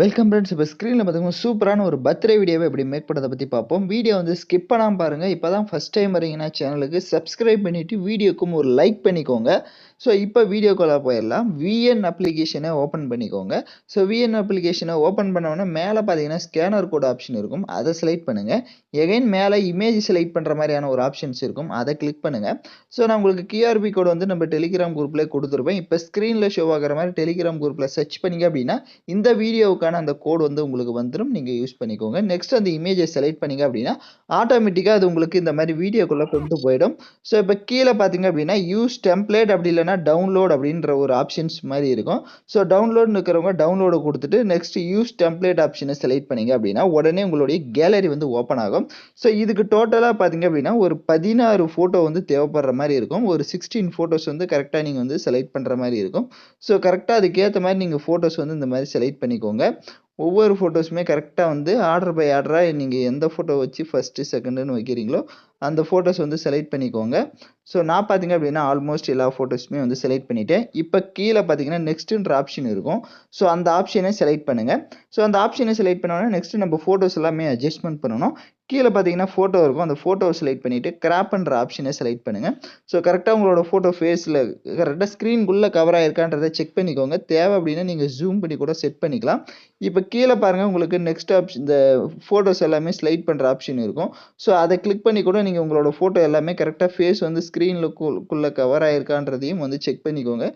Welcome friends. இப்போ ஸ்க்ரீனில் பார்த்தீங்கன்னா சூப்பரான ஒரு பர்த்டே வீடியோவை எப்படி மேக் பண்ணுறதை பற்றி பார்ப்போம். வீடியோ வந்து ஸ்கிப் பண்ணாமல் பாருங்கள். இப்போ தான் ஃபஸ்ட் டைம் வரீங்கன்னா சேனலுக்கு சப்ஸ்கிரைப் பண்ணிவிட்டு வீடியோக்கும் ஒரு லைக் பண்ணிக்கோங்க. ஸோ இப்போ வீடியோக்குள்ளே போயிடலாம். விஎன் அப்ளிகேஷனை ஓப்பன் பண்ணிக்கோங்க. ஸோ விஎன் அப்ளிகேஷனை ஓப்பன் பண்ணோன்னே மேலே பார்த்தீங்கன்னா ஸ்கேனர் கோட் ஆப்ஷன் இருக்கும், அதை செலக்ட் பண்ணுங்கள். எகைன் மேலே இமேஜ் செலக்ட் பண்ணுற மாதிரியான ஒரு ஆப்ஷன்ஸ் இருக்கும், அதை கிளிக் பண்ணுங்கள். ஸோ நான் உங்களுக்கு கியூஆர்பி கோடு வந்து நம்ம டெலிகிராம் குரூப்பில் கொடுத்துருப்பேன். இப்போ ஸ்க்ரீனில் ஷோ ஆகிற மாதிரி டெலிகிராம் குரூப்பில் சர்ச் பண்ணிங்க அப்படின்னா இந்த வீடியோவுக்கான அந்த கோட் வந்து உங்களுக்கு வந்துடும், நீங்கள் யூஸ் பண்ணிக்கோங்க. நெக்ஸ்ட் அந்த இமேஜை செலக்ட் பண்ணிங்க அப்படின்னா ஆட்டோமேட்டிக்காக அது உங்களுக்கு இந்த மாதிரி வீடியோக்குள்ளே கொண்டு போயிடும். ஸோ இப்போ கீழே பார்த்தீங்க அப்படின்னா யூஸ் டெம்ப்ளேட் அப்படி இல்லைனா டவுன்லோட் அப்படின்ற ஒரு ஆப்ஷன்ஸ் மாதிரி இருக்கும். ஸோ டவுன்லோட்னு இருக்கிறவங்க டவுன்லோடு கொடுத்துட்டு நெக்ஸ்ட் யூஸ் டெம்ப்ளேட் ஆப்ஷனை செலக்ட் பண்ணிங்க அப்படின்னா உடனே உங்களுடைய கேலரி வந்து ஓப்பன் ஆகும். ஸோ இதுக்கு டோட்டலாக பார்த்தீங்க அப்படின்னா ஒரு 16 ஃபோட்டோ வந்து தேவைப்படுற மாதிரி இருக்கும். ஒரு 16 ஃபோட்டோஸ் வந்து கரெக்டாக நீங்கள் வந்து செலக்ட் பண்ணுற மாதிரி இருக்கும். ஸோ கரெக்டாக அதுக்கேற்ற மாதிரி நீங்கள் ஃபோட்டோஸ் வந்து இந்த மாதிரி செலக்ட் பண்ணிக்கோங்க. ஒவ்வொரு ஃபோட்டோஸுமே கரெக்டாக வந்து ஆர்டர் பை ஆர்டராக நீங்கள் எந்த ஃபோட்டோ வச்சு ஃபஸ்ட்டு செகண்டுன்னு வைக்கிறீங்களோ அந்த ஃபோட்டோஸ் வந்து செலக்ட் பண்ணிக்கோங்க. ஸோ நான் பார்த்தீங்க அப்படின்னா ஆல்மோஸ்ட் எல்லா ஃபோட்டோஸுமே வந்து செலக்ட் பண்ணிவிட்டேன். இப்போ கீழே பார்த்தீங்கன்னா நெக்ஸ்ட்டுன்ற ஆப்ஷன் இருக்கும். ஸோ அந்த ஆப்ஷனை செலக்ட் பண்ணுங்கள். ஸோ அந்த ஆப்ஷனை செலக்ட் பண்ணோன்னா நெக்ஸ்ட்டு நம்ம ஃபோட்டோஸ் எல்லாமே அட்ஜஸ்ட்மெண்ட் பண்ணணும். கீழே பார்த்தீங்கன்னா ஃபோட்டோ இருக்கும், அந்த ஃபோட்டோவை செலக்ட் பண்ணிவிட்டு கிராப்ன்ற ஆப்ஷனை செலக்ட் பண்ணுங்கள். ஸோ கரெக்டாக உங்களோட ஃபோட்டோ ஃபேஸில் கரெக்டாக ஸ்க்ரீனுக்குள்ளே கவர் ஆகிருக்கான்றதை செக் பண்ணிக்கோங்க. தேவை அப்படின்னா நீங்கள் ஜூம் பண்ணி கூட செட் பண்ணிக்கலாம். இப்போ கீழே பாருங்கள் உங்களுக்கு நெக்ஸ்ட் ஆப்ஷன் இந்த ஃபோட்டோஸ் எல்லாமே ஸ்லைட் பண்ணுற ஆப்ஷன் இருக்கும். ஸோ அதை கிளிக் பண்ணி கூட நீங்கள் உங்களோட ஃபோட்டோ எல்லாமே கரெக்டாக ஃபேஸ் வந்து ஸ்க்ரீனுக்குள்ளே கவர் ஆகிருக்கான்றதையும் வந்து செக் பண்ணிக்கோங்க.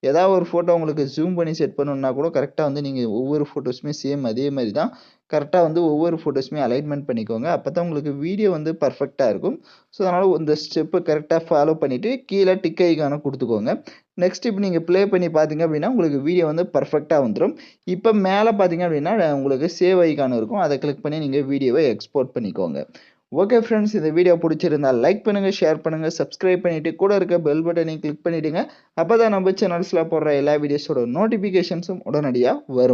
ஏதாவது ஒரு ஃபோட்டோ உங்களுக்கு ஜூம் பண்ணி செட் பண்ணணுன்னா கூட கரெக்டாக வந்து நீங்கள் ஒவ்வொரு ஃபோட்டோஸுமே சேம் அதே மாதிரி தான் கரெக்டாக வந்து ஒவ்வொரு ஃபோட்டோஸுமே அலைன்மெண்ட் பண்ணிக்கோங்க. அப்போ தான் உங்களுக்கு வீடியோ வந்து பர்ஃபெக்டாக இருக்கும். ஸோ அதனால் இந்த ஸ்டெப்பை கரெக்டாக ஃபாலோ பண்ணிவிட்டு கீழே டிக் ஐகானை கொடுத்துக்கோங்க. நெக்ஸ்ட் இப்போ நீங்கள் ப்ளே பண்ணி பார்த்தீங்க அப்படின்னா உங்களுக்கு வீடியோ வந்து பர்ஃபெக்டாக வந்துடும். இப்போ மேலே பார்த்தீங்க அப்படின்னா உங்களுக்கு சேவ் ஐகான் இருக்கும், அதை கிளிக் பண்ணி நீங்கள் வீடியோவை எக்ஸ்போர்ட் பண்ணிக்கோங்க. ஓகே ஃப்ரெண்ட்ஸ், இந்த வீடியோ பிடிச்சிருந்தா லைக் பண்ணுங்கள், ஷேர் பண்ணுங்கள், சப்ஸ்கிரைப் பண்ணிவிட்டு கூட இருக்க பெல் பட்டனை கிளிக் பண்ணிவிடுங்க. அப்போ தான் நம்ம சேனல்ஸில் போடுற எல்லா வீடியோஸோட நோட்டிஃபிகேஷன்ஸும் உடனடியாக வரும்.